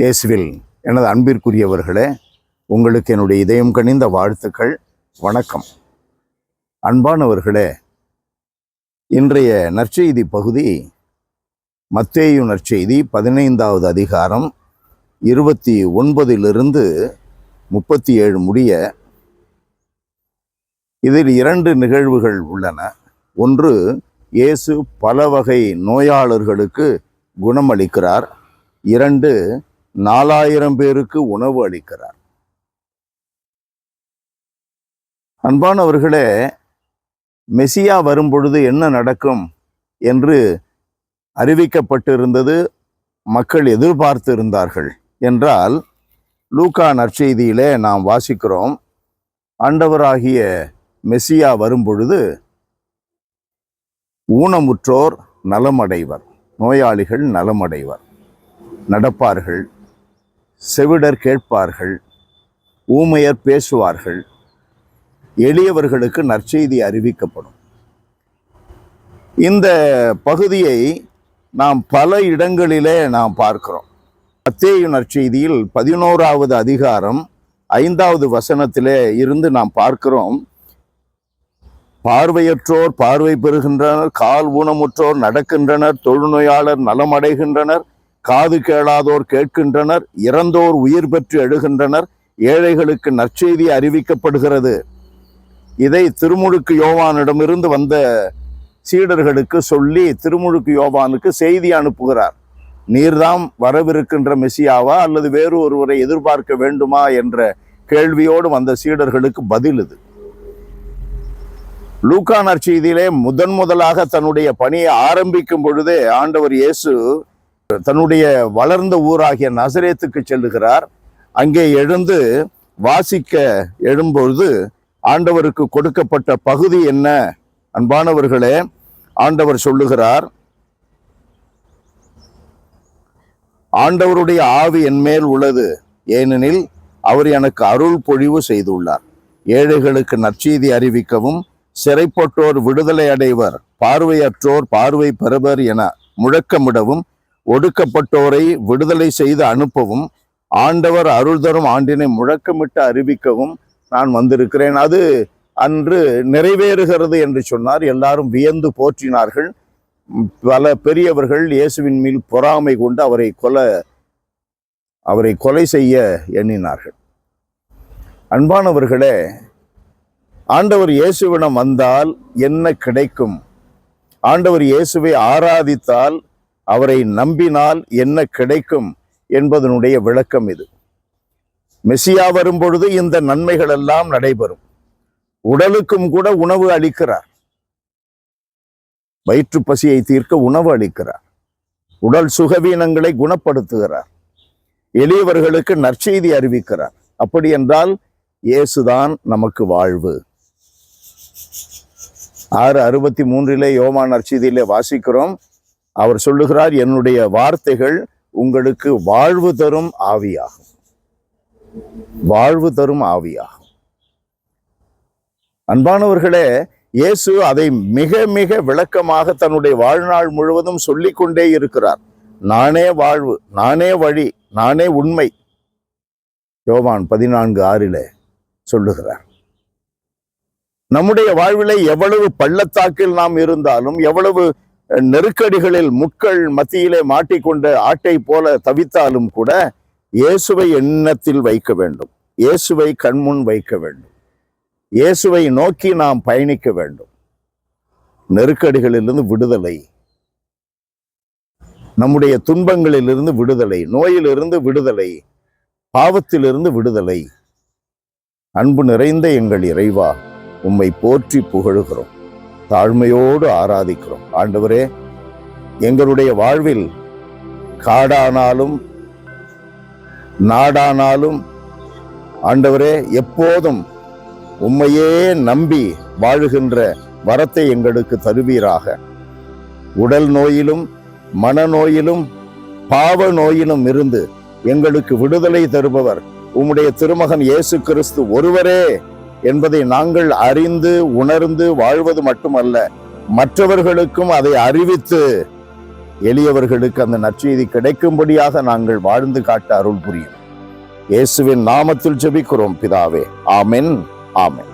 இயேசுவில் எனது அன்பிற்குரியவர்களே, உங்களுக்கு என்னுடைய இதயம் கனிந்த வாழ்த்துக்கள். வணக்கம். அன்பானவர்களே, இன்றைய நற்செய்தி பகுதி மத்தேயு நற்செய்தி 15வது அதிகாரம் 29 37 முடிய. இதில் 2 நிகழ்வுகள் உள்ளன. ஒன்று, இயேசு பல வகை நோயாளர்களுக்கு குணமளிக்கிறார். 2, 4000 பேருக்கு உணவு அளிக்கிறார். அன்பானவர்களே, மெசியா வரும்பொழுது என்ன நடக்கும் என்று அறிவிக்கப்பட்டிருந்தது, மக்கள் எதிர்பார்த்து இருந்தார்கள் என்றால், லூக்கா நற்செய்தியிலே நாம் வாசிக்கிறோம், ஆண்டவராகிய மெசியா வரும்பொழுது ஊனமுற்றோர் நலமடைவர், நோயாளிகள் நலமடைவர், நடப்பார்கள், செவிடர் கேட்பார்கள், ஊமையர் பேசுவார்கள், எளியவர்களுக்கு நற்செய்தி அறிவிக்கப்படும். இந்த பகுதியை நாம் பல இடங்களிலே நாம் பார்க்கிறோம். மத்தேயு நற்செய்தியில் 11வது அதிகாரம் 5வது வசனத்திலே இருந்து நாம் பார்க்கிறோம், பார்வையற்றோர் பார்வை பெறுகின்றனர், கால் ஊனமுற்றோர் நடக்கின்றனர், தொழுநோயாளர் நலமடைகின்றனர், காது கேளாதோர் கேட்கின்றனர், இறந்தோர் உயிர் பெற்று எழுகின்றனர், ஏழைகளுக்கு நற்செய்தி அறிவிக்கப்படுகிறது. இதை திருமுழுக்கு யோவானிடமிருந்து வந்த சீடர்களுக்கு சொல்லி திருமுழுக்கு யோவானுக்கு செய்தி அனுப்புகிறார். நீர்தாம் வரவிருக்கின்ற மெசியாவா அல்லது வேறு ஒருவரை எதிர்பார்க்க வேண்டுமா என்ற கேள்வியோடு வந்த சீடர்களுக்கு பதில் இது. லூக்கா நற்செய்தியிலே முதலாக தன்னுடைய பணியை ஆரம்பிக்கும் பொழுதே ஆண்டவர் இயேசு தன்னுடைய வளர்ந்த ஊராகிய நசரேத்துக்கு செல்லுகிறார். அங்கே எழுந்து வாசிக்க எழும்பொழுது ஆண்டவருக்கு கொடுக்கப்பட்ட பகுதி என்ன? அன்பானவர்களே, ஆண்டவர் சொல்லுகிறார், ஆண்டவருடைய ஆவி என் மேல் உள்ளது, ஏனெனில் அவர் எனக்கு அருள் பொழிவு செய்துள்ளார். ஏழைகளுக்கு நற்செய்தி அறிவிக்கவும், சிறைப்பட்டோர் விடுதலை அடைவர், பார்வையற்றோர் பார்வை பெறுவர் என முழக்கமிடவும், ஒடுக்கப்பட்டோரை விடுதலை செய்து அனுப்பவும், ஆண்டவர் அருள் தரும் ஆண்டினை முழக்கமிட்டு அறிவிக்கவும் நான் வந்திருக்கிறேன். அது அன்று நிறைவேறுகிறது என்று சொன்னார். எல்லாரும் வியந்து போற்றினார்கள். பல பெரியவர்கள் இயேசுவின் மேல் பொறாமை கொண்டு அவரை கொலை செய்ய எண்ணினார்கள். அன்பானவர்களே, ஆண்டவர் இயேசுவிடம் வந்தால் என்ன கிடைக்கும்? ஆண்டவர் இயேசுவை ஆராதித்தால், அவரை நம்பினால் என்ன கிடைக்கும் என்பதனுடைய விளக்கம் இது. மெசியா வரும்பொழுது இந்த நன்மைகள் எல்லாம் நடைபெறும். உடலுக்கும் கூட உணவு அளிக்கிறார். வயிற்று பசியை தீர்க்க உணவு அளிக்கிறார். உடல் சுகவீனங்களை குணப்படுத்துகிறார். எளியவர்களுக்கு நற்செய்தி அறிவிக்கிறார். அப்படி என்றால் இயேசுதான் நமக்கு வாழ்வு. 6:63 யோவான் நற்செய்தியிலே வாசிக்கிறோம், அவர் சொல்லுகிறார், என்னுடைய வார்த்தைகள் உங்களுக்கு வாழ்வு தரும் ஆவியாகும். வாழ்வு தரும் ஆவியாகும். அன்பானவர்களே, இயேசு அதை மிக மிக விளக்கமாக தன்னுடைய வாழ்நாள் முழுவதும் சொல்லிக்கொண்டே இருக்கிறார். நானே வாழ்வு, நானே வழி, நானே உண்மை. யோவான் 14:6 சொல்லுகிறார். நம்முடைய வாழ்விலே எவ்வளவு பள்ளத்தாக்கில் நாம் இருந்தாலும், எவ்வளவு நெருக்கடிகளில் முட்கள் மத்தியிலே மாட்டிக்கொண்ட ஆட்டை போல தவித்தாலும் கூட இயேசுவை எண்ணத்தில் வைக்க வேண்டும். இயேசுவை கண்முன் வைக்க வேண்டும். இயேசுவை நோக்கி நாம் பயணிக்க வேண்டும். நெருக்கடிகளிலிருந்து விடுதலை, நம்முடைய துன்பங்களிலிருந்து விடுதலை, நோயிலிருந்து விடுதலை, பாவத்திலிருந்து விடுதலை. அன்பு நிறைந்த எங்கள் இறைவா, உம்மை போற்றி புகழுகிறோம், தாழ்மையோடு ஆராதிக்கிறோம். ஆண்டவரே, எங்களுடைய வாழ்வில் காடானாலும் நாடானாலும் ஆண்டவரே, எப்போதும் உம்மையே நம்பி வாழுகின்ற வரத்தை எங்களுக்கு தருவீராக. உடல் நோயிலும் மனநோயிலும் பாவ நோயிலும் இருந்து எங்களுக்கு விடுதலை தருபவர் உம்முடைய திருமகன் இயேசு கிறிஸ்து ஒருவரே என்பதை நாங்கள் அறிந்து உணர்ந்து வாழ்வது மட்டுமல்ல, மற்றவர்களுக்கும் அதை அறிவித்து எளியவர்களுக்கு அந்த நற்செய்தி கிடைக்கும்படியாக நாங்கள் வாழ்ந்து காட்ட அருள் புரியும். இயேசுவின் நாமத்தில் ஜெபிக்கிறோம் பிதாவே. ஆமென். ஆமென்.